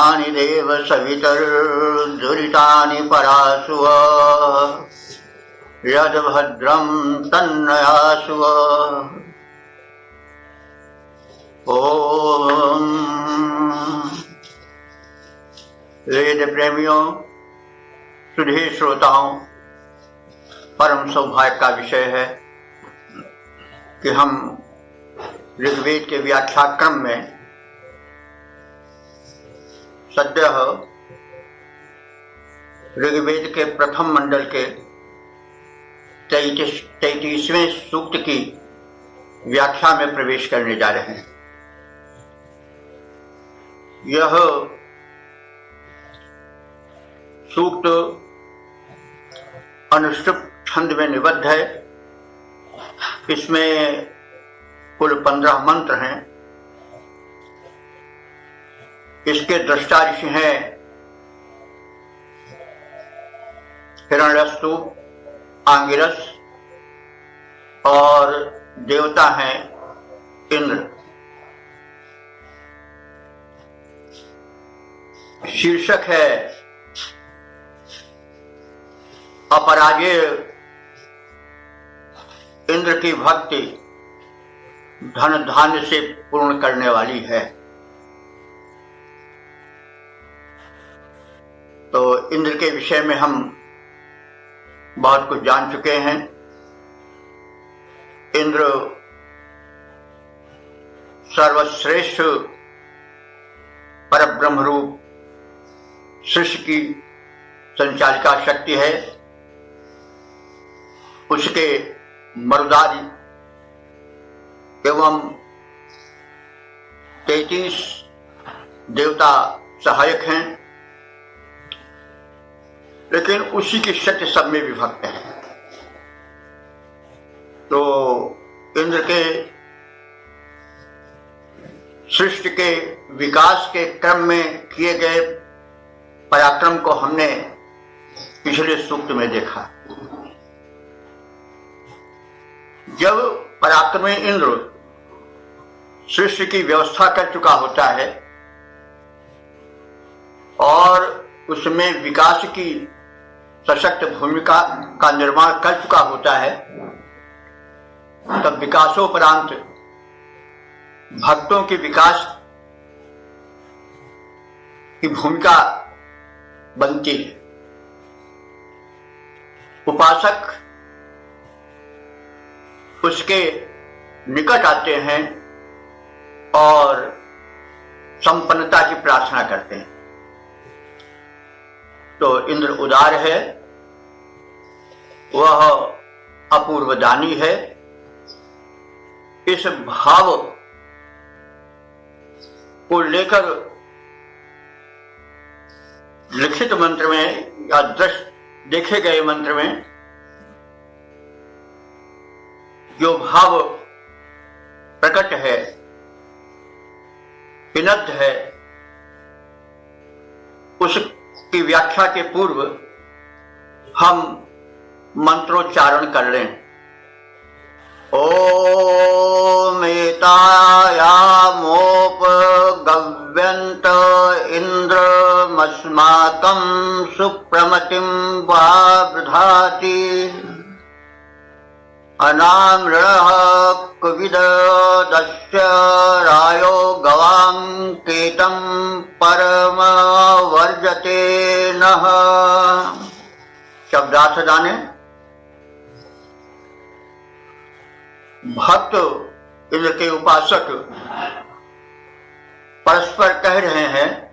तानि देव सवितर्दुरितानि परासुव यद्भद्रं तन्नयासुव। ओम। वेद प्रेमियों, सुधे श्रोताओं, परम सौभाग्य का विषय है कि हम ऋग्वेद के व्याख्या क्रम में सद्यः ऋग्वेद के प्रथम मंडल के 33वें सूक्त की व्याख्या में प्रवेश करने जा रहे हैं। यह सूक्त अनुष्टुप छंद में निबद्ध है। इसमें कुल 15 मंत्र हैं। इसके दृष्टा ऋषि हैं हिरण्यस्तु, आंगिरस और देवता हैं इंद्र। शीर्षक है अपराजेय इंद्र की भक्ति धन धान्य से पूर्ण करने वाली है। तो इंद्र के विषय में हम बहुत कुछ जान चुके हैं। इंद्र सर्वश्रेष्ठ परब्रह्म रूप सृष्टि की संचालिका शक्ति है। उसके मरुदादि एवं 33 देवता सहायक हैं, लेकिन उसी की शक्ति सब में विभक्त है। तो इंद्र के सृष्टि के विकास के क्रम में किए गए पराक्रम को हमने पिछले सूक्त में देखा। जब पराक्रमी इंद्र सृष्टि की व्यवस्था कर चुका होता है और उसमें विकास की सशक्त भूमिका का निर्माण कर चुका होता है, तब विकासोपरांत भक्तों के विकास की भूमिका बनती है। उपासक उसके निकट आते हैं और संपन्नता की प्रार्थना करते हैं। तो इंद्र उदार है, वह अपूर्व दानी है। इस भाव को लेकर लिखित मंत्र में या देखे गए मंत्र में जो भाव प्रकट है, विनद्ध है, उसकी व्याख्या के पूर्व हम मंत्रोच्चारण कर लें। ओम एतायामोपगव्यन्त इंद्रमस्माकं सुप्रमतिं वा बृधाति अनामृणः कुविदस्य रायो गवां केतं परमवर्जते नः। शब्दार्थ जाने। भक्त इंद्र के उपासक परस्पर कह रहे हैं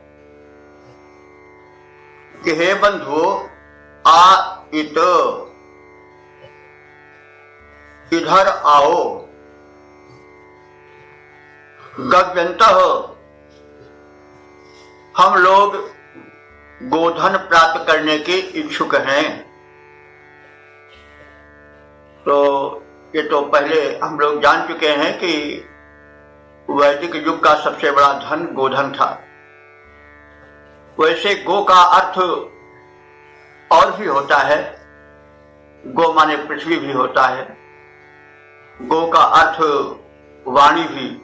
कि हे बंधुओं, आ इत, इधर आओ। गव्यन्तः, हम लोग गोधन प्राप्त करने के इच्छुक हैं। तो ये तो पहले हम लोग जान चुके हैं कि वैदिक युग का सबसे बड़ा धन गोधन था। वैसे गो का अर्थ और भी होता है। गो माने पृथ्वी भी होता है। गो का अर्थ वाणी भी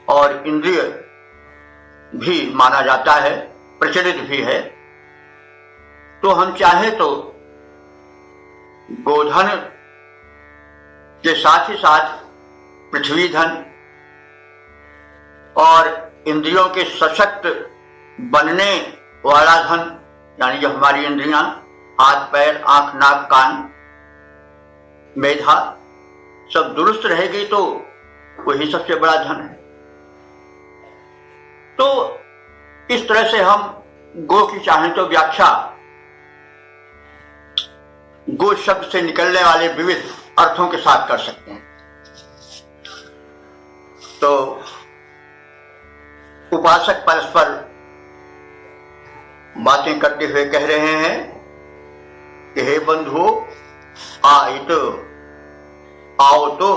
और इंद्रिय भी माना जाता है। प्रचलित भी है। तो हम चाहे तो गोधन के साथ ही साथ पृथ्वी धन और इंद्रियों के सशक्त बनने वाला धन, यानी जो हमारी इंद्रियां, हाथ पैर आंख नाक कान मेधा सब दुरुस्त रहेगी तो वही सबसे बड़ा धन है। तो इस तरह से हम गो की चाहें तो व्याख्या गो शब्द से निकलने वाले विविध अर्थों के साथ कर सकते हैं। तो उपासक परस्पर बातें करते हुए कह रहे हैं कि हे बंधुओं, आओ तो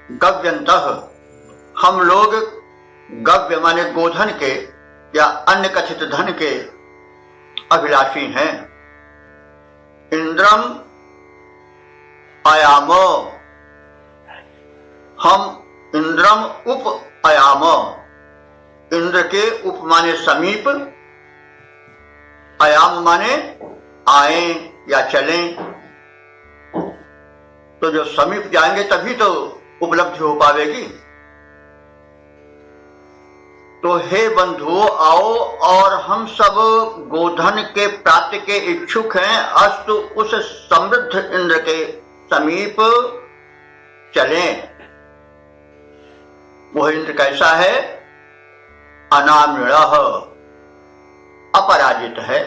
गव्यंतः, हम लोग गव्य माने गोधन के या अन्य कथित धन के अभिलाषी हैं। इंद्रम अयामो, हम इंद्रम उप अयामो, इंद्र के उप माने समीप, अयाम माने आए या चलें। तो जो समीप जाएंगे तभी तो उपलब्धि हो पावेगी। तो हे बंधुओं, आओ और हम सब गोधन के प्राप्ति के इच्छुक हैं, अस्तु उस समृद्ध इंद्र के समीप चलें। वह इंद्र कैसा है? अनामृणः, अपराजित है,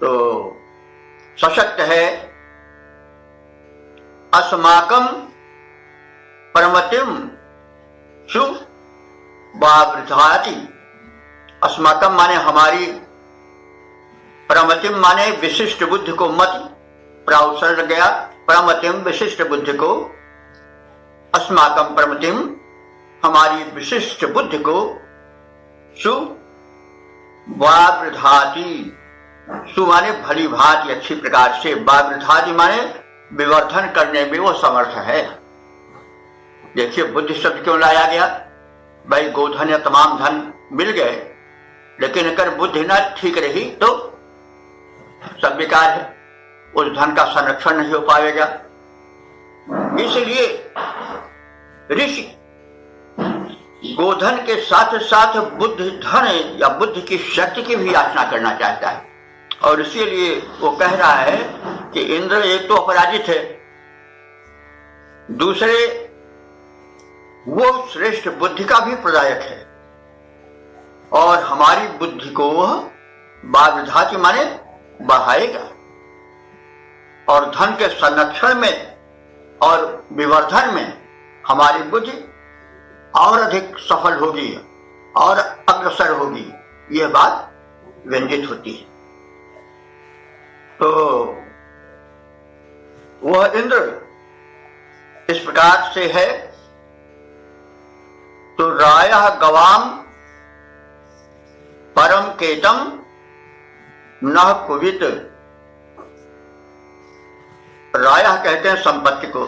तो सशक्त है। अस्माकं परमतिम सु वावृधाति, अस्माकं माने हमारी, परमतिम माने विशिष्ट बुद्धि को, मति प्राउसर लग गया, परमतिम विशिष्ट बुद्धि को, अस्माकं परमतिम हमारी विशिष्ट बुद्धि को, सु वावृधाति, सु माने भली भांति अच्छी प्रकार से, वावृधाति माने विवर्धन करने में वो समर्थ है। देखिए बुद्धि शब्द क्यों लाया गया? भाई गोधन या तमाम धन मिल गए, लेकिन अगर बुद्धि न ठीक रही तो सब बेकार है, उस धन का संरक्षण नहीं हो पाएगा। इसलिए ऋषि गोधन के साथ साथ बुद्धि धन या बुद्धि की शक्ति की भी याचना करना चाहता है, और इसीलिए वो कह रहा है कि इंद्र एक तो अपराजित है, दूसरे वो श्रेष्ठ बुद्धि का भी प्रदायक है, और हमारी बुद्धि को वह वावृधाति माने बढ़ाएगा, और धन के संरक्षण में और विवर्धन में हमारी बुद्धि और अधिक सफल होगी और अग्रसर होगी, यह बात व्यंजित होती है। तो वह इंद्र इस प्रकार से है। तो रायः गवाम परम केतम नः कुवित, रायः कहते हैं संपत्ति को।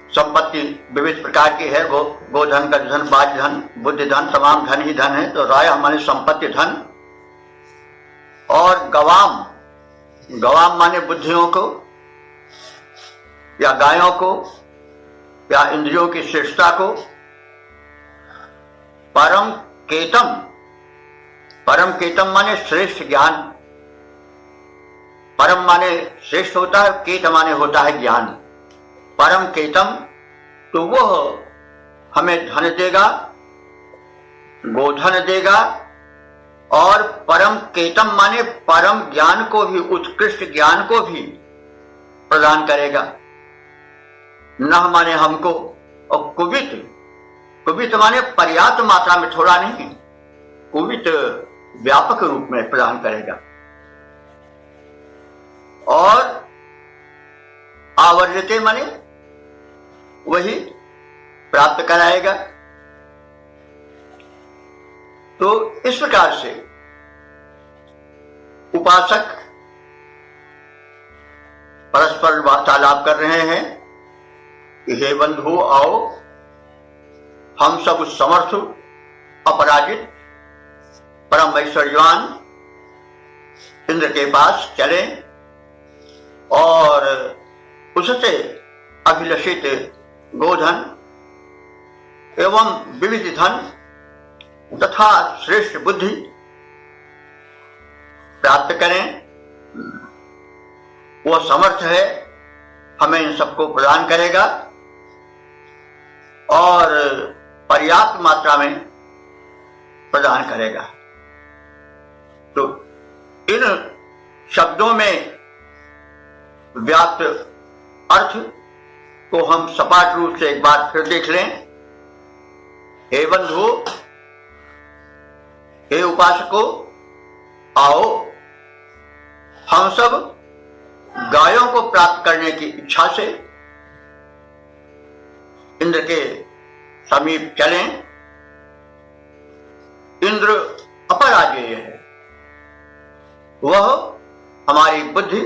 संपत्ति विविध प्रकार की है, गोधन, गजधन, बाजधन, बुद्धि धन, तमाम धन ही धन है। तो रायः माने संपत्ति धन, और गवाम, गवाम माने बुद्धियों को या गायों को या इंद्रियों की श्रेष्ठता को। परम केतम, परम केतम माने श्रेष्ठ ज्ञान, परम माने श्रेष्ठ होता है, केत माने होता है ज्ञान। परम केतम, तो वह हमें धन देगा, गोधन देगा, और परम केतम माने परम ज्ञान को भी, उत्कृष्ट ज्ञान को भी प्रदान करेगा। नह माने हमको, और कुवित, कुवित माने पर्याप्त मात्रा में, थोड़ा नहीं, कुवित व्यापक रूप में प्रदान करेगा। और आवर्जते माने वही प्राप्त कराएगा। तो इस प्रकार से उपासक परस्पर वार्तालाप कर रहे हैं कि हे बंधु आओ, हम सब समर्थ, अपराजित, परम ऐश्वर्यवान इंद्र के पास चले और उससे अभिलषित गोधन एवं विविध धन तथा श्रेष्ठ बुद्धि प्राप्त करें। वो समर्थ है, हमें इन सबको प्रदान करेगा और पर्याप्त मात्रा में प्रदान करेगा। तो इन शब्दों में व्याप्त अर्थ को हम सपाट रूप से एक बार फिर देख लें। हे बंधु, हे उपासकों, आओ हम सब गायों को प्राप्त करने की इच्छा से इंद्र के समीप चलें। इंद्र अपराजेय है, वह हमारी बुद्धि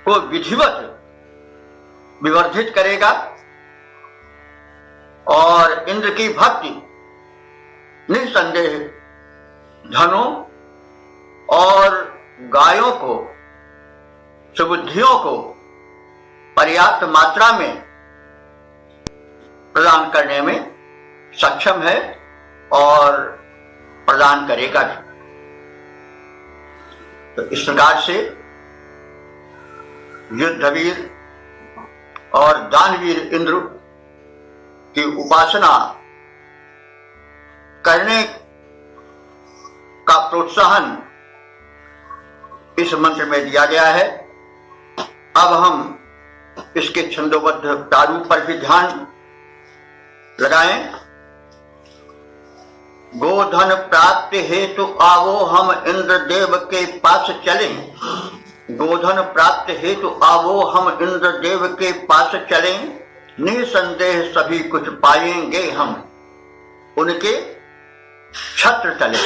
को विधिवत विवर्धित करेगा और इंद्र की भक्ति निसंदेह धनों और गायों को, सुबुद्धियों को पर्याप्त मात्रा में प्रदान करने में सक्षम है और प्रदान करेगा भी। तो इस प्रकार से युद्धवीर और दानवीर इंद्र की उपासना करने का प्रोत्साहन इस मंत्र में दिया गया है। अब हम इसके छंदोबद्ध प्रारूप पर भी ध्यान लगाएं। गोधन प्राप्ति हेतु आवो हम इंद्र देव के पास चलें। गोधन प्राप्ति हेतु आवो हम इंद्र देव के पास चलें। निसंदेह सभी कुछ पाएंगे हम उनके छत्र तले।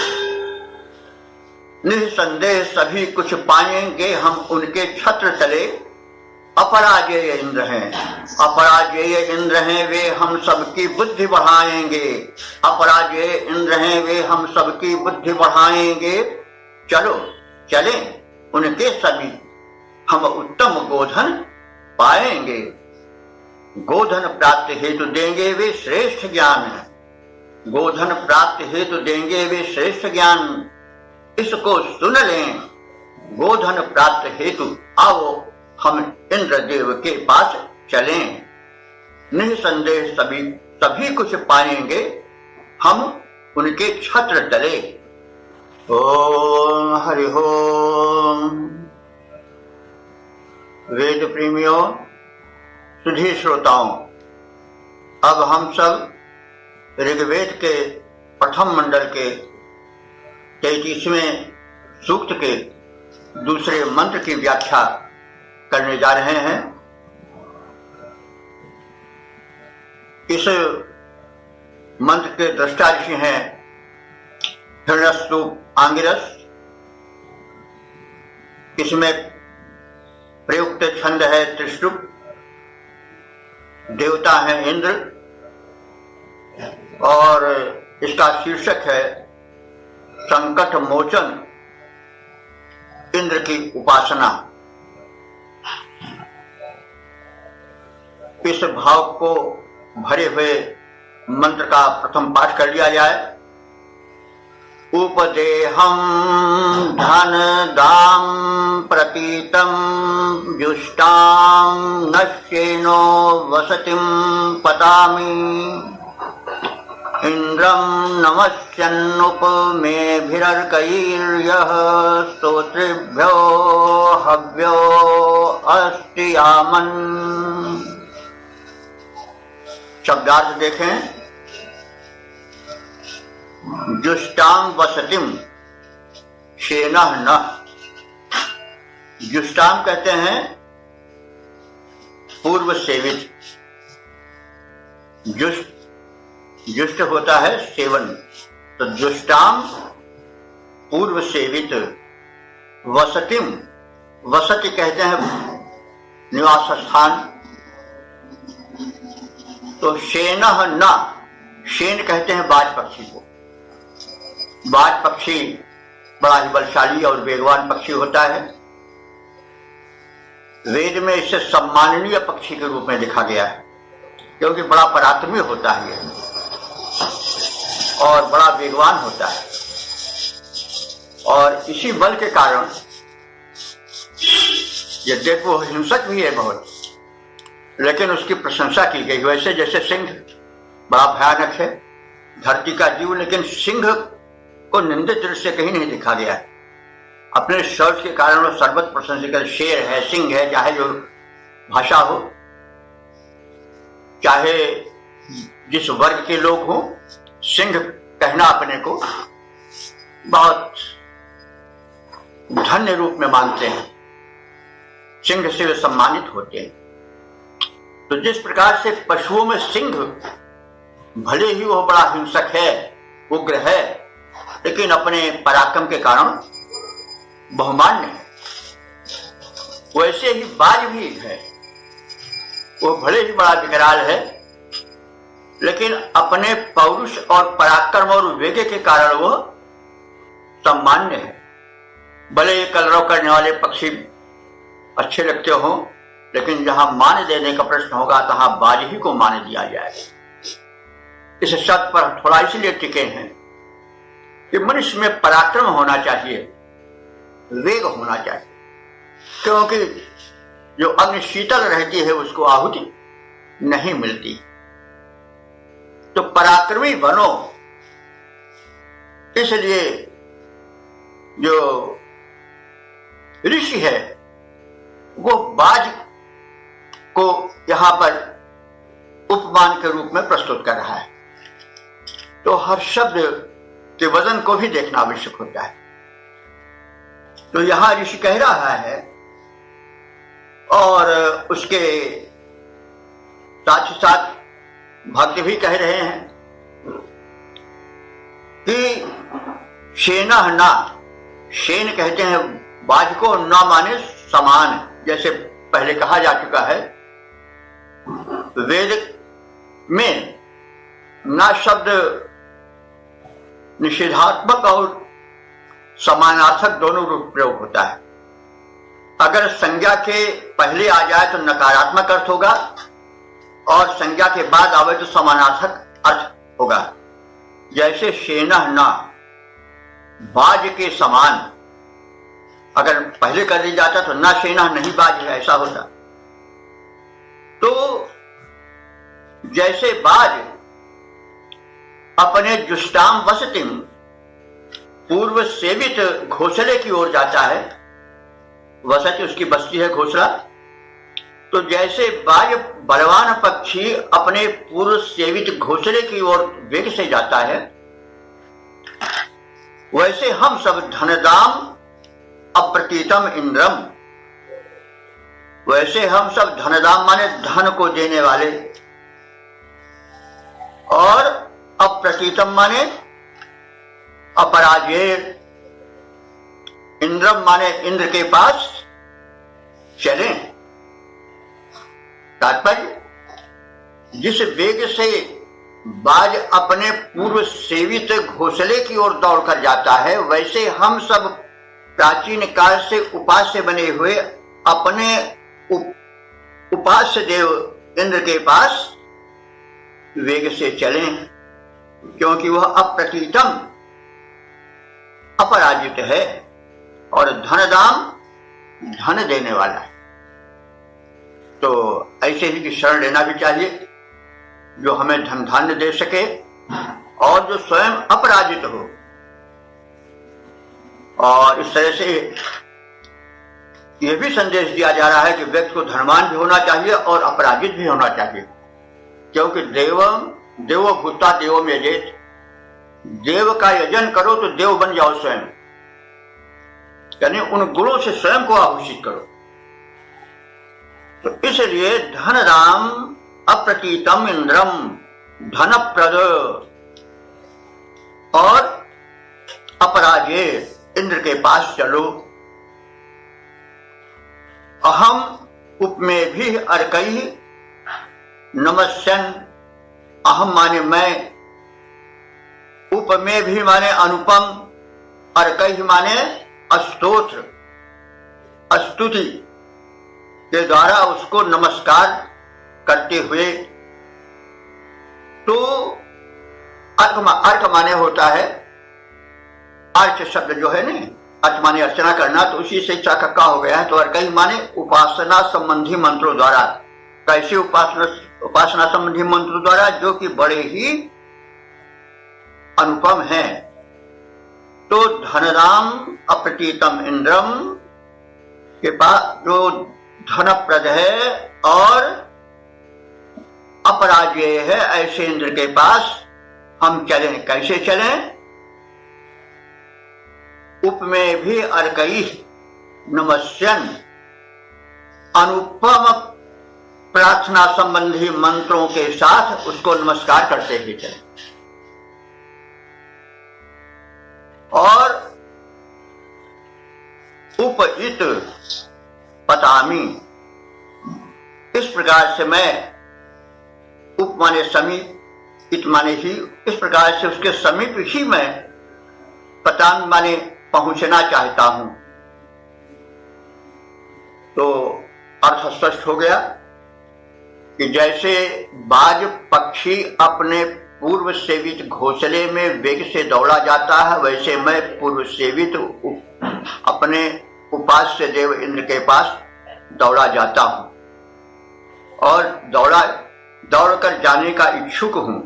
निसंदेह सभी कुछ पाएंगे हम उनके छत्र तले। अपराजेय इंद्र हैं, अपराजेय इंद्र हैं वे हम सबकी बुद्धि बढ़ाएंगे। अपराजेय इंद्र हैं वे हम सबकी बुद्धि बढ़ाएंगे। चलो चलें उनके सभी हम उत्तम गोधन पाएंगे। गोधन प्राप्त हेतु देंगे वे श्रेष्ठ ज्ञान। गोधन प्राप्त हेतु देंगे वे श्रेष्ठ ज्ञान। इसको सुन लें। गोधन प्राप्त हेतु आओ हम इंद्रदेव के पास चलें। निसंदेह सभी कुछ पाएंगे हम उनके छत्र तले। ओम हरि ओम। वेद प्रेमियों, सुधी श्रोताओं, अब हम सब ऋग्वेद के प्रथम मंडल के 33वें सूक्त के दूसरे मंत्र की व्याख्या करने जा रहे हैं। इस मंत्र के दृष्टा ऋषि हैं हिरण्यस्तुप आंगिरस। इसमें प्रयुक्त छंद है त्रिशुप। देवता है इंद्र और इसका शीर्षक है संकट मोचन इंद्र की उपासना। इस भाव को भरे हुए मंत्र का प्रथम पाठ कर लिया जाए। उपदेहं धन दाम प्रतीतम जुष्टां नश्येनो वसतिं पतामि। इंद्रं नमस्यन्नुप मेभिरर्कैर्यः स्तोत्रेभ्यो हव्यो अस्ति आमन्। शब्दार्थ देखें। जुष्टां वसतिम शेनः न। जुष्टां कहते हैं पूर्व सेवित। जुष्ट होता है सेवन, तो जुष्टां पूर्व सेवित। वसतिम, वसति कहते हैं निवास स्थान। तो शेनः न शेन कहते हैं बाज पक्षी को। बाज पक्षी बड़ा ही बलशाली और वेगवान पक्षी होता है। वेद में इसे सम्माननीय पक्षी के रूप में देखा गया है, क्योंकि बड़ा पराक्रमी होता है ये और बड़ा वेगवान होता है। और इसी बल के कारण यद्यपि वो हिंसक भी है बहुत, लेकिन उसकी प्रशंसा की गई। वैसे जैसे सिंह बड़ा भयानक है, धरती का जीव, लेकिन सिंह को निंदित दृश्य कहीं नहीं दिखा गया है। अपने शौर्य के कारण वो सर्वत्र प्रशंसित शेर है, सिंह है, चाहे जो भाषा हो, चाहे जिस वर्ग के लोग हों, सिंह कहना अपने को बहुत धन्य रूप में मानते हैं। सिंह से वे सम्मानित होते हैं। तो जिस प्रकार से पशुओं में सिंह भले ही वो बड़ा हिंसक है, उग्र है, लेकिन अपने पराक्रम के कारण बहुमान्य है, वैसे ही बाज भी है। वो भले ही बड़ा विकराल है, लेकिन अपने पौरुष और पराक्रम और वेग के कारण वो सम्मान्य है। भले ये कलरव करने वाले पक्षी अच्छे लगते हो, लेकिन जहां मान देने का प्रश्न होगा तहां बाज ही को मान दिया जाएगा। इस शब्द पर थोड़ा इसलिए टिके हैं कि मनुष्य में पराक्रम होना चाहिए, वेग होना चाहिए, क्योंकि जो अग्नि शीतल रहती है उसको आहुति नहीं मिलती। तो पराक्रमी बनो। इसलिए जो ऋषि है वो बाज को यहां पर उपमान के रूप में प्रस्तुत कर रहा है। तो हर शब्द के वजन को भी देखना आवश्यक होता है। तो यहां ऋषि कह रहा है और उसके साथ ही साथ भक्त भी कह रहे हैं कि शेना ना, शेन कहते हैं बाज को, ना माने समान, जैसे पहले कहा जा चुका है। वेद में ना शब्द निषेधात्मक और समानार्थक दोनों रूप प्रयोग होता है। अगर संज्ञा के पहले आ जाए तो नकारात्मक अर्थ होगा, और संज्ञा के बाद आवे तो समानार्थक अर्थ होगा। जैसे शेना ना, बाज के समान, अगर पहले कर दिया जाता तो ना शेना नहीं बाज है, ऐसा होता। तो जैसे बाज अपने जुष्टाम वसतिम, पूर्व सेवित घोंसले की ओर जाता है, वसति उसकी बस्ती है घोंसला। तो जैसे बाज बलवान पक्षी अपने पूर्व सेवित घोंसले की ओर वेग से जाता है, वैसे हम सब धनदाम अप्रतीतम इंद्रम, वैसे हम सब धनदाम माने धन को देने वाले, और अप्रतीतम माने अपराजेय, इंद्रम माने इंद्र के पास चले। तात्पर्य, जिस वेग से बाज अपने पूर्व सेवित घोंसले की ओर दौड़कर जाता है, वैसे हम सब प्राचीन काल से उपास्य बने हुए अपने उपास्य देव इंद्र के पास वेग से चलें, क्योंकि वह अप्रतीतम, अपराजित है, और धनदाम धन देने वाला है। तो ऐसे ही की शरण लेना भी चाहिए, जो हमें धन धान्य दे सके और जो स्वयं अपराजित हो। और इस तरह से यह भी संदेश दिया जा रहा है कि व्यक्ति को धनवान भी होना चाहिए और अपराजित भी होना चाहिए, क्योंकि देवो भूता देवो यजेत, देव का यजन करो तो देव बन जाओ स्वयं, यानी उन गुणों से स्वयं को आभूषित करो। तो इसलिए धनदाम अप्रतीतम इंद्रम, धनप्रद और अपराजेय इंद्र के पास चलो। अहम उपमें भी अर्कई नमस्यन, अहम माने मैं, उप में भी माने अनुपम, अर्कैः माने स्तोत्र, स्तुति के द्वारा उसको नमस्कार करते हुए। तो अर्क माने होता है, अर्च शब्द जो है नहीं, अर्च माने अर्चना करना, तो उसी से चाकक्का हो गया है। तो अर्कैः माने उपासना संबंधी मंत्रों द्वारा। कैसे उपासना संबंधी मंत्रों द्वारा? जो कि बड़े ही अनुपम हैं। तो धनराम अप्रतीतम इंद्रम के पास जो धनप्रद है और अपराजेय है, ऐसे इंद्र के पास हम चलें। कैसे चलें? उप में भी अर्कैः नमस्यन्, अनुपम प्रार्थना संबंधी मंत्रों के साथ उसको नमस्कार करते हुए चलें। और उपइत पतामी, इस प्रकार से मैं, उप माने समीप, इत माने ही, इस प्रकार से उसके समीप ही मैं पतामी माने पहुंचना चाहता हूं। तो अर्थ स्पष्ट हो गया कि जैसे बाज पक्षी अपने पूर्व सेवित घोंसले में वेग से दौड़ा जाता है, वैसे मैं पूर्व सेवित अपने उपास्य देव इंद्र के पास दौड़ा जाता हूं और दौड़कर जाने का इच्छुक हूं।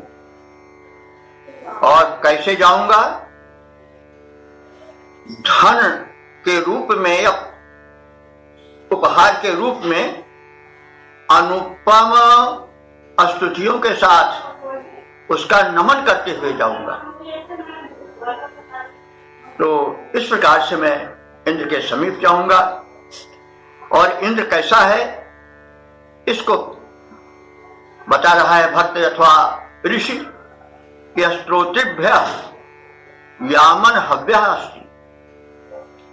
और कैसे जाऊंगा? धन के रूप में, उपहार के रूप में अनुपम स्तुतियों के साथ उसका नमन करते हुए जाऊंगा। तो इस प्रकार से मैं इंद्र के समीप जाऊंगा। और इंद्र कैसा है इसको बता रहा है भक्त अथवा ऋषि कि स्त्रोतिभ्य यामन हव्य अस्ति।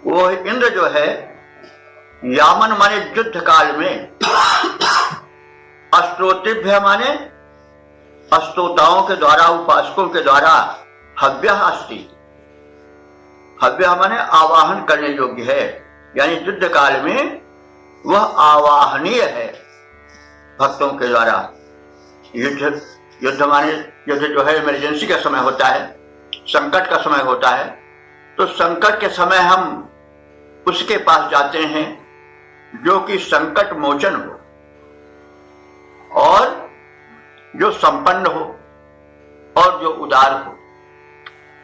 वो इंद्र जो है, यामन माने युद्ध काल में, स्त्रोतिभ्य माने स्तोताओं के द्वारा, उपासकों के द्वारा, हव्य अस्ति, हव्य माने आवाहन करने योग्य है, यानी युद्ध काल में वह आवाहनीय है भक्तों के द्वारा। युद्ध माने युद्ध जो है इमरजेंसी का समय होता है, संकट का समय होता है। तो संकट के समय हम उसके पास जाते हैं जो कि संकट मोचन हो और जो संपन्न हो और जो उदार हो।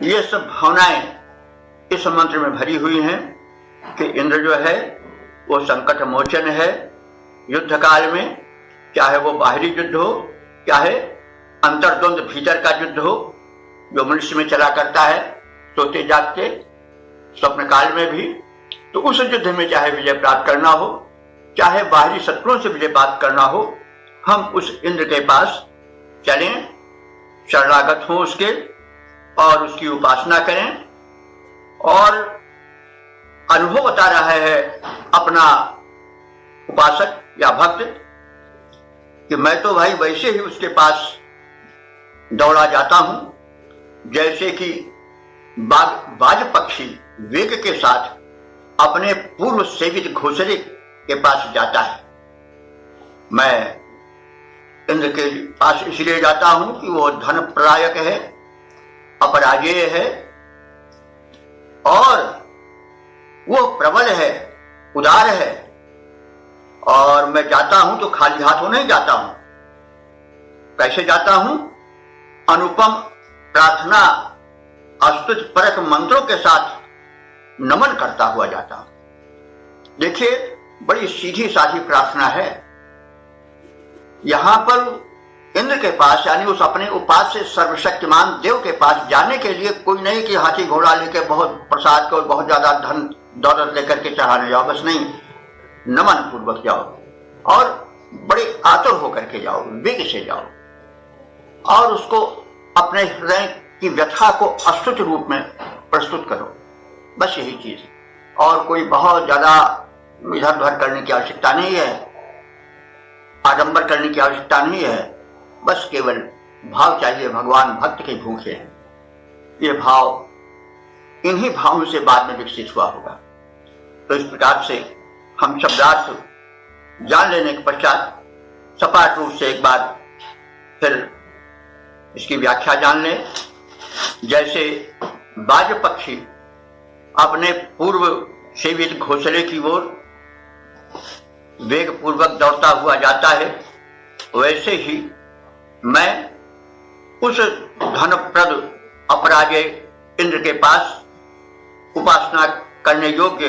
ये सब भावनाएं इस मंत्र में भरी हुई हैं कि इंद्र जो है वो संकट मोचन है युद्ध काल में, चाहे वो बाहरी युद्ध हो, चाहे अंतर्द्वंद भीतर का युद्ध हो जो मनुष्य में चला करता है सोते जागते स्वप्न काल में भी। तो उस युद्ध में चाहे विजय प्राप्त करना हो, चाहे बाहरी शत्रुओं से विजय प्राप्त करना हो, हम उस इंद्र के पास चलें, शरणागत हों उसके और उसकी उपासना करें। और अनुभव बता रहा है अपना उपासक या भक्त कि मैं तो भाई वैसे ही उसके पास दौड़ा जाता हूं जैसे कि बाज पक्षी वेग के साथ अपने पूर्व सेवित घोंसले के पास जाता है। मैं इंद्र के पास इसलिए जाता हूं कि वो धन प्रदायक है, अपराजेय है और वो प्रबल है, उदार है। और मैं जाता हूं तो खाली हाथों नहीं जाता हूं। कैसे जाता हूं? अनुपम प्रार्थना स्तुति परक मंत्रों के साथ नमन करता हुआ जाता हूं। देखिए बड़ी सीधी साधी प्रार्थना है। यहां पर इंद्र के पास यानी उस अपने उपास्य सर्वशक्तिमान देव के पास जाने के लिए कोई नहीं कि हाथी घोड़ा लेके बहुत प्रसाद को बहुत ज्यादा धन दौलत लेकर के चढ़ाने जाओ, बस नहीं, नमन पूर्वक जाओ और बड़े आतुर होकर के जाओ, वेग से जाओ और उसको अपने हृदय की व्यथा को अस्तुति रूप में प्रस्तुत करो। बस यही चीज है और कोई बहुत ज्यादा इधर उधर करने की आवश्यकता नहीं है, आडंबर करने की आवश्यकता नहीं है। बस केवल भाव चाहिए। भगवान भक्त के भूखे हैं, ये भाव इन्हीं भावों से बाद में विकसित हुआ होगा। तो इस प्रकार से हम शब्दार्थ जान लेने के पश्चात सपाट रूप से एक बार फिर इसकी व्याख्या जान लें। जैसे बाज पक्षी अपने पूर्व सेवित घोंसले की ओर वेग पूर्वक दौड़ता हुआ जाता है, वैसे ही मैं उस धनप्रद अपराजय इंद्र के पास उपासना करने योग्य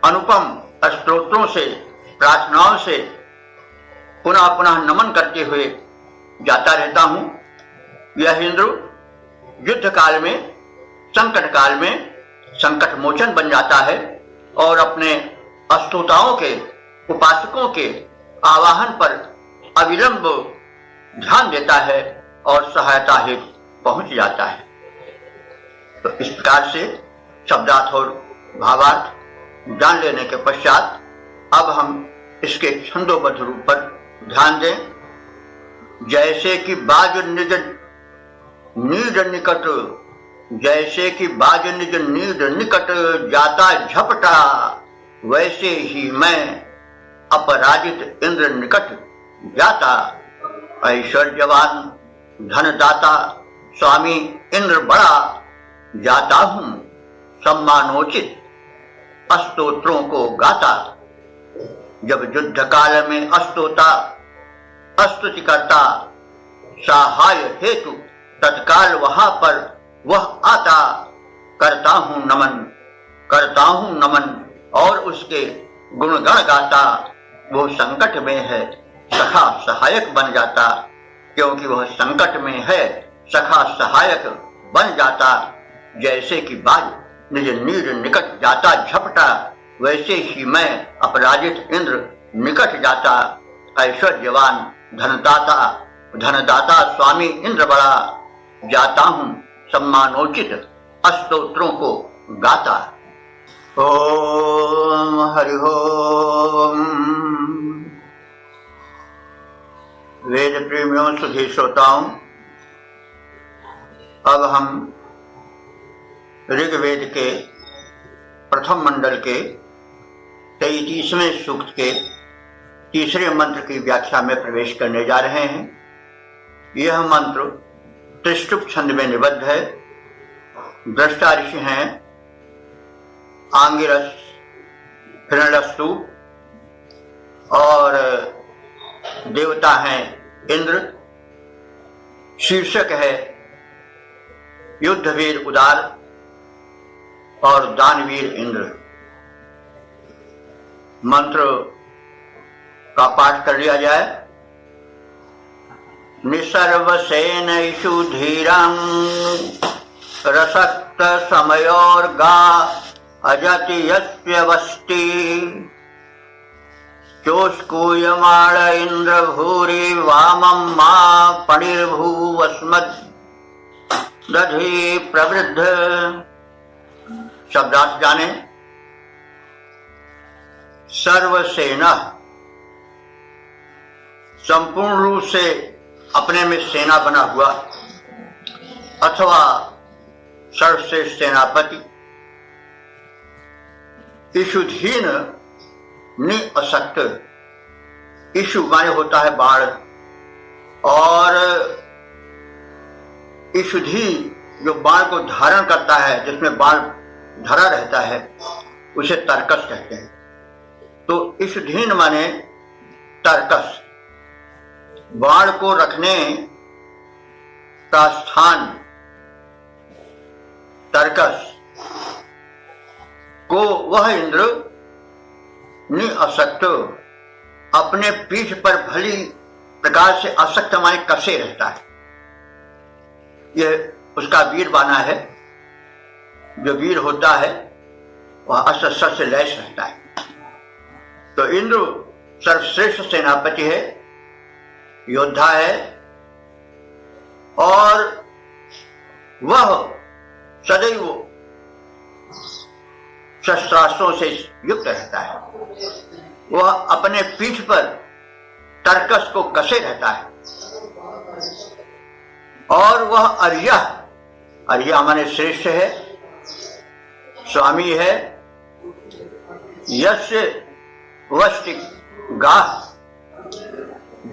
अनुपम स्तोत्रों से, प्रार्थनाओं से पुनः पुनः नमन करते हुए जाता रहता हूं। यह इंद्र युद्ध काल में, संकट काल में संकट मोचन बन जाता है और अपने अस्तुताओं के, उपासकों के आवाहन पर अविलंब ध्यान देता है और सहायता हेतु पहुंच जाता है। तो इस प्रकार से शब्दार्थ और भावार्थ जान लेने के पश्चात अब हम इसके छंदोबद्ध रूप पर ध्यान दें। जैसे कि बाज निज नीड निकट, जैसे कि बाज निज नीड निकट जाता झपटा, वैसे ही मैं अपराजित इंद्र निकट जाता। ऐश्वर्यवान धनदाता स्वामी इंद्र बड़ा, जाता हूं सम्मानोचित स्तोत्रों को गाता। जब युद्ध काल में स्तोता स्तुति करता, सहाय हेतु तत्काल वहां पर वह आता। करता हूं नमन, करता हूं नमन और उसके गुणगण गाता। वो संकट में है सखा सहायक बन जाता, क्योंकि वह संकट में है सखा सहायक बन जाता। जैसे कि बाज निज नीड निकट जाता झपटा, वैसे ही मैं अपराजित इंद्र निकट जाता। ऐश्वर्यवान धनदाता स्वामी इंद्र बड़ा, जाता हूं सम्मानोचित स्तोत्रों को गाता। ओम हरि ओम। वेद प्रेमियों, सुधी श्रोताओं, अब हम ऋग्वेद के प्रथम मंडल के 33वें सूक्त के तीसरे मंत्र की व्याख्या में प्रवेश करने जा रहे हैं। यह मंत्र त्रिष्टुप छंद में निबद्ध है। दृष्टा ऋषि हैं आंगिरस, हिरण्यस्तु और देवता हैं इंद्र। शीर्षक है युद्धवीर उदार और दानवीर इंद्र। मंत्र का पाठ कर लिया जाए। निसर्वसेनैषु धीरं रसक्त समयोर्गा अजति यस्य वष्टि, चोष्कूयमाण इंद्र भूरि वामं मा पणिर्भूवस्मद् दधि प्रवृद्ध। शब्दार्थ जाने। सर्वसेना, संपूर्ण रूप से अपने में सेना बना हुआ अथवा सर्वश्रेष्ठ सेनापति। इशुधीन निअसक्त, इशु माने होता है बाण, और इशुधी जो बाण को धारण करता है, जिसमें बाण धरा रहता है, उसे तर्कस कहते हैं। तो इशुधीन माने तर्कस, बाण को रखने का स्थान तर्कस को वह इंद्र निअसक्त, अपने पीठ पर भली प्रकार से असक्त माने कसे रहता है। यह उसका वीर बाना है। जो वीर होता है वह अस्त्र से लैस रहता है। तो इंद्र सर्वश्रेष्ठ सेनापति है, योद्धा है, और वह सदैव शस्त्रास्त्रों से युक्त रहता है। वह अपने पीठ पर तर्कस को कसे रहता है, और वह अर्यः अर्या माने श्रेष्ठ है, स्वामी है, यस्य वष्टि गाह,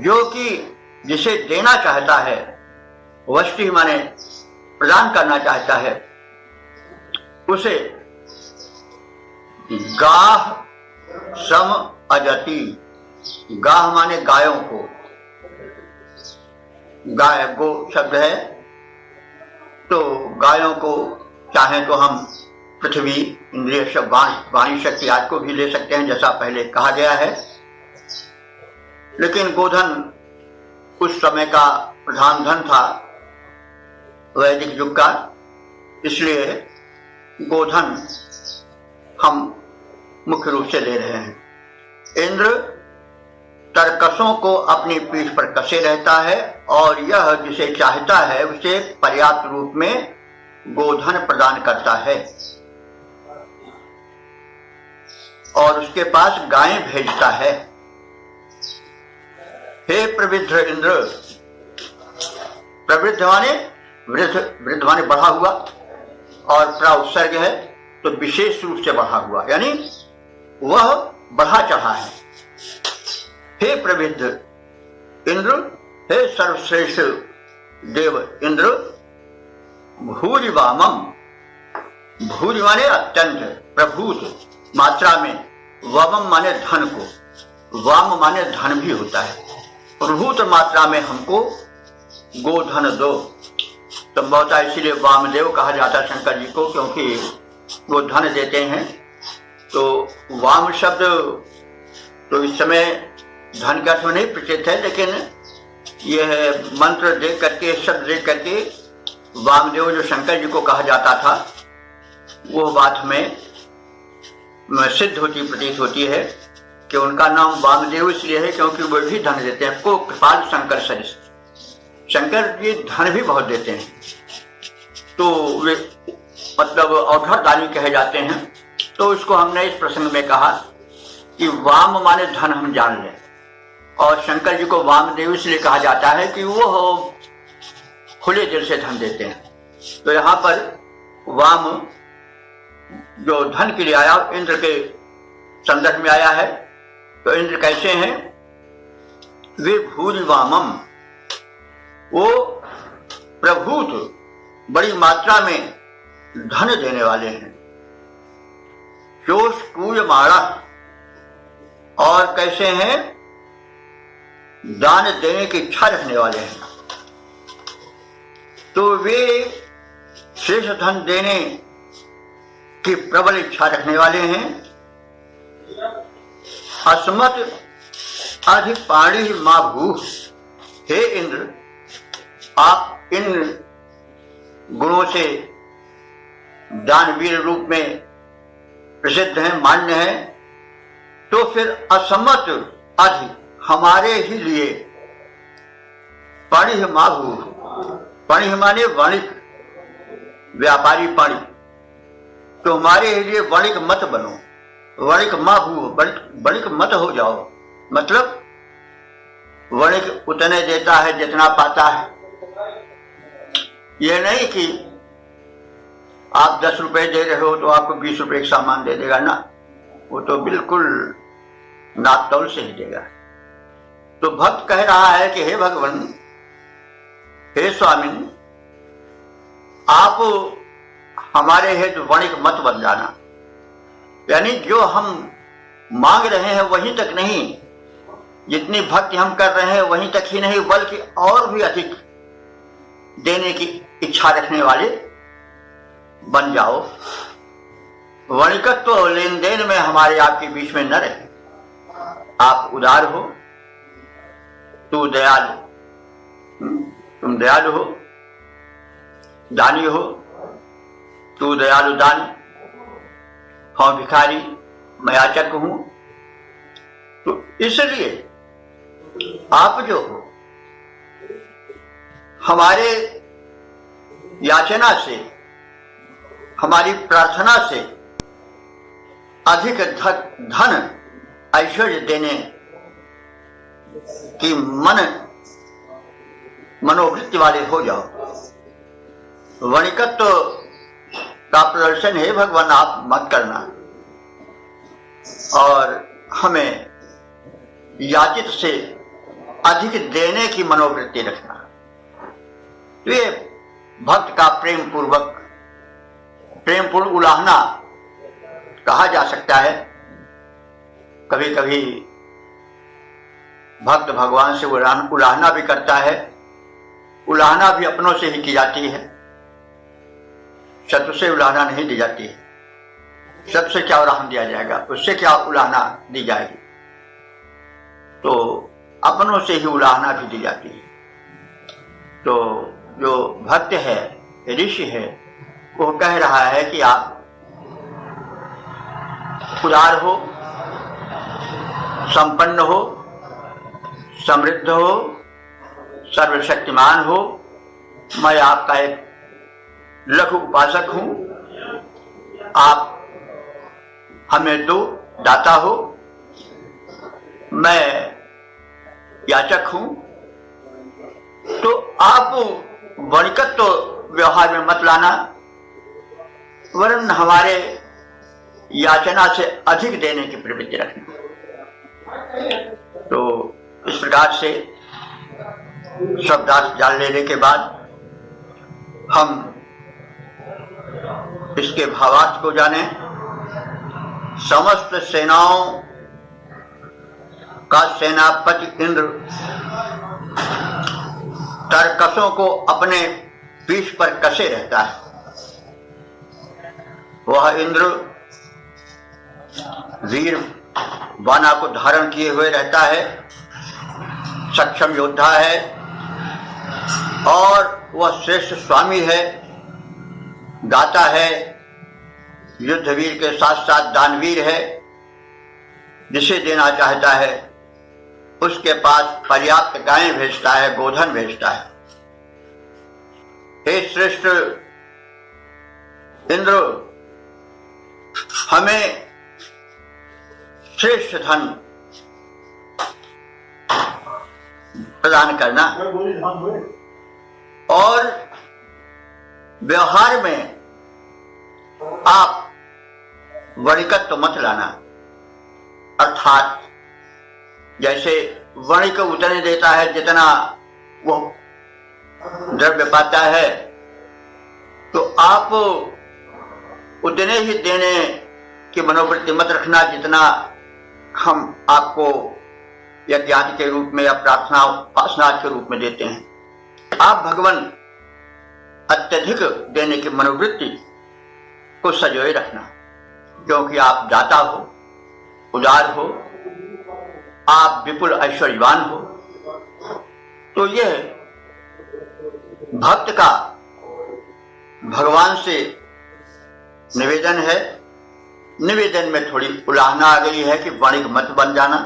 जो कि जिसे देना चाहता है, वष्टि माने प्रदान करना चाहता है, उसे गाह सम अजति, गाह माने गायों को, गाय गो शब्द है, तो गायों को चाहे तो हम पृथ्वी, इंद्रिय शब्द, वाणी शक्ति आदि को भी ले सकते हैं, जैसा पहले कहा गया है। लेकिन गोधन उस समय का प्रधान धन था, वैदिक युग का, इसलिए गोधन हम मुख्य रूप से ले रहे हैं। इंद्र तरकसों को अपनी पीठ पर कसे रहता है और यह जिसे चाहता है उसे पर्याप्त रूप में गोधन प्रदान करता है और उसके पास गायें भेजता है। हे प्रवृद्ध इंद्र, प्रवृद्ध माने वृद्ध, वृद्ध माने बढ़ा हुआ, और प्राउत्सर्ग है तो विशेष रूप से बढ़ा हुआ, यानी वह बढ़ा चढ़ा है। हे प्रवृद्ध इंद्र, हे सर्वश्रेष्ठ देव इंद्र, भूरिवामम, भूरि माने अत्यंत, प्रभूत मात्रा में, वामम माने धन को, वाम माने धन भी होता है, प्रभूत मात्रा में हमको गोधन दो। संभवतः इसीलिए वामदेव कहा जाता है शंकर जी को, क्योंकि वो धन देते हैं। तो वाम शब्द तो इस समय धन का तो नहीं प्रचलित है, लेकिन यह मंत्र दे करके, शब्द दे करके वामदेव जो शंकर जी को कहा जाता था, वो बात में सिद्ध होती प्रतीत होती है कि उनका नाम वामदेव इसलिए है क्योंकि वो भी धन देते हैं। को कृपाल शंकर सरिस, शंकर जी धन भी बहुत देते हैं, तो वे मतलब अवधर दानी कहे जाते हैं। तो इसको हमने इस प्रसंग में कहा कि वाम माने धन हम जान लें, और शंकर जी को वामदेव इसलिए कहा जाता है कि वो खुले दिल से धन देते हैं। तो यहाँ पर वाम जो धन के लिए आया, इंद्र के संदर्भ में आया है। तो इंद्र कैसे हैं? वे भूरि वामम, वो प्रभूत बड़ी मात्रा में धन देने वाले हैं। जोश पूयमाणा, और कैसे हैं? दान देने की इच्छा रखने वाले हैं। तो वे शेष धन देने की प्रबल इच्छा रखने वाले हैं। अस्मत् अधिपाणी मां भू, हे इंद्र, आप इन गुणों से दानवीर रूप में प्रसिद्ध हैं, मान्य हैं, तो फिर असमत अधि हमारे ही लिए पाणी माभू, पाणी माने वणिक, व्यापारी पाणी, तो हमारे ही लिए वणिक मत बनो, वणिक माभू, वणिक मत हो जाओ। मतलब वणिक उतने देता है जितना पाता है। ये नहीं कि आप 10 रुपए दे रहे हो तो आपको 20 रुपए का सामान दे देगा ना, वो तो बिल्कुल नापतौल से ही देगा। तो भक्त कह रहा है कि हे भगवान, हे स्वामी, आप हमारे हेतु वणिक मत बन जाना, यानी जो हम मांग रहे हैं वहीं तक नहीं, जितनी भक्ति हम कर रहे हैं वहीं तक ही नहीं, बल्कि और भी अधिक देने की इच्छा रखने वाले बन जाओ। वणिकत्व तो लेन देन में हमारे आपके बीच में न रहे। आप उदार हो, तू दयालु, तुम दयालु हो, दानी हो, तू दयालु दानी, हम भिखारी, मैं याचक हूं। तो इसलिए आप जो हो हमारे याचना से, हमारी प्रार्थना से अधिक धन ऐश्वर्य देने की मनोवृत्ति वाले हो जाओ। वणिकत्व का प्रदर्शन है भगवान आप मत करना और हमें याचित से अधिक देने की मनोवृत्ति रखना। तो ये भक्त का प्रेमपूर्ण उलाहना कहा जा सकता है। कभी कभी भक्त भगवान से उलाहना भी करता है। उलाहना भी अपनों से ही की जाती है, शत्रु से उलाहना नहीं दी जाती है। शत्रु से क्या उलाहना दिया जाएगा, उससे क्या उलाहना दी जाएगी, तो अपनों से ही उलाहना भी दी जाती है। तो जो भक्त है, ऋषि है, वो कह रहा है कि आप उदार हो, संपन्न हो, समृद्ध हो, सर्वशक्तिमान हो। मैं आपका एक लघु उपासक हूं, आप हमें दो, दाता हो, मैं याचक हूं। तो आप वणिकत्व व्यवहार में मत लाना, वरन हमारे याचना से अधिक देने की प्रवृत्ति रखना। तो इस प्रकार से शब्दार्थ जान लेने के बाद हम इसके भावार्थ को जाने। समस्त सेनाओं का सेनापति इंद्र तरकसों को अपने पीठ पर कसे रहता है। वह इंद्र वीर बाना को धारण किए हुए रहता है, सक्षम योद्धा है और वह श्रेष्ठ स्वामी है, दाता है, युद्धवीर के साथ साथ दानवीर है। जिसे देना चाहता है उसके पास पर्याप्त गायें भेजता है, गोधन भेजता है। हे श्रेष्ठ इंद्र, हमें श्रेष्ठ धन प्रदान करना और व्यवहार में आप वणिकत्व मत लाना। अर्थात जैसे वणिक उतने देता है जितना वो द्रव्य पाता है, तो आप उतने ही देने की मनोवृत्ति मत रखना जितना हम आपको यज्ञादि के रूप में या प्रार्थना उपासना के रूप में देते हैं। आप भगवान अत्यधिक देने की मनोवृत्ति को सजोए रखना, क्योंकि आप दाता हो, उदार हो, आप विपुल ऐश्वर्यवान हो। तो यह भक्त का भगवान से निवेदन है। निवेदन में थोड़ी उलाहना आ गई है कि वणिक मत बन जाना,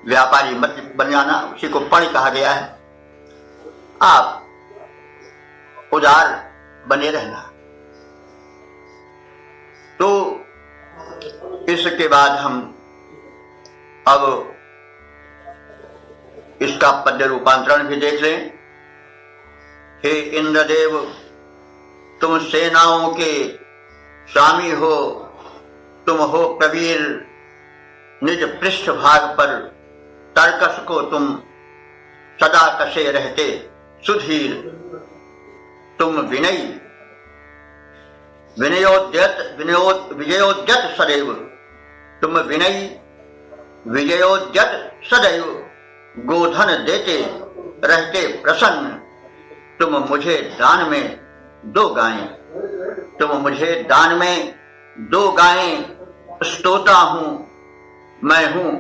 व्यापारी मत बन जाना, उसी को पणि कहा गया है। आप उदार बने रहना। तो इसके बाद हम अब इसका पद्य रूपांतरण भी देख लें। हे इंद्रदेव, तुम सेनाओं के स्वामी हो, तुम हो प्रवीर। निज पृष्ठ भाग पर तरकस को तुम सदा कसे रहते सुधीर। तुम विजयोद्यत सदैव, तुम विजयोद्यत सदैव गोधन देते रहते प्रसन्न। तुम मुझे दान में दो गायें, तुम मुझे दान में दो गायें। स्तोता हूं मैं हूं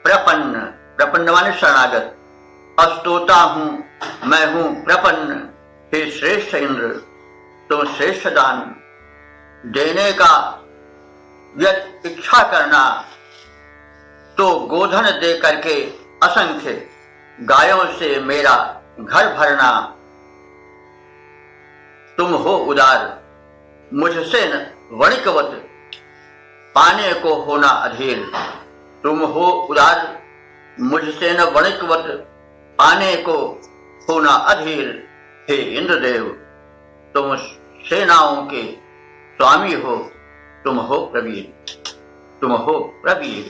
प्रपन्न, प्रपन्न माने शरणागत। अस्तोता हूं मैं हूं प्रपन्न। हे श्रेष्ठ इंद्र, तुम श्रेष्ठ दान देने का यदि इच्छा करना तो गोधन दे करके असंख्य गायों से मेरा घर भरना। तुम हो उदार, मुझसे वणिकवत पाने को होना अधीर। तुम हो उदार, मुझसे न वणिकवत पाने को होना अधीर। हे इंद्रदेव, तुम सेनाओं के स्वामी हो, तुम हो प्रवीर, तुम हो प्रवीर।